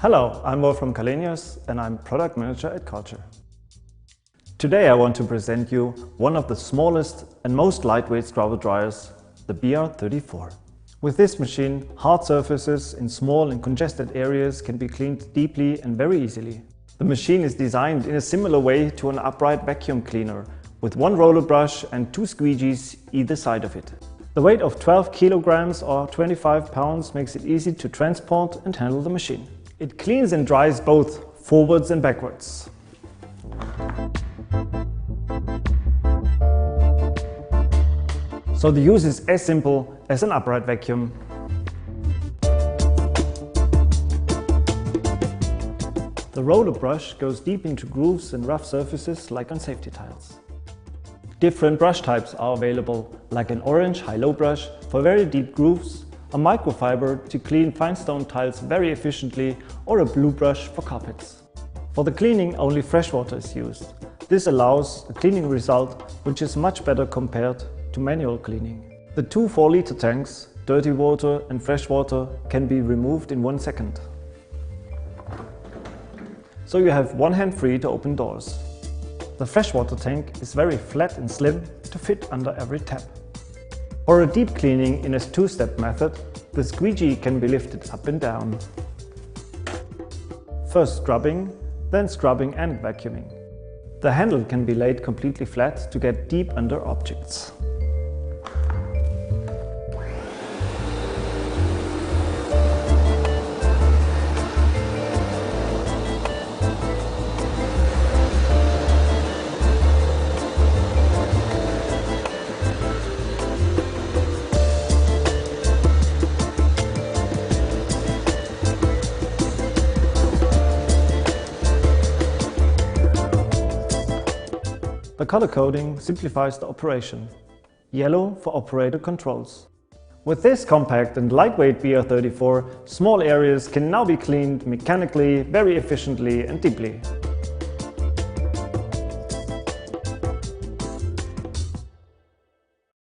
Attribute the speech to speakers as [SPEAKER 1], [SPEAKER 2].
[SPEAKER 1] Hello, I'm Mo from Kalenius and I'm Product Manager at Karcher. Today I want to present you one of the smallest and most lightweight scrubber dryers, the DRIER. With this machine, hard surfaces in small and congested areas can be cleaned deeply and very easily. The machine is designed in a similar way to an upright vacuum cleaner, with one roller brush and two squeegees either side of it. The weight of 12 kilograms or 25 pounds makes it easy to transport and handle the machine. It cleans and dries both forwards and backwards. So the use is as simple as an upright vacuum. The roller brush goes deep into grooves and rough surfaces like on safety tiles. Different brush types are available, like an orange high-low brush for very deep grooves, a microfiber to clean fine stone tiles very efficiently, or a blue brush for carpets. For the cleaning, only fresh water is used. This allows a cleaning result which is much better compared to manual cleaning. The two 4-liter tanks, dirty water and fresh water, can be removed in 1 second. So you have one hand free to open doors. The freshwater tank is very flat and slim to fit under every tap. For a deep cleaning in a two-step method, the squeegee can be lifted up and down. First scrubbing, then scrubbing and vacuuming. The handle can be laid completely flat to get deep under objects. The color coding simplifies the operation. Yellow for operator controls. With this compact and lightweight DRIER, small areas can now be cleaned mechanically, very efficiently and deeply.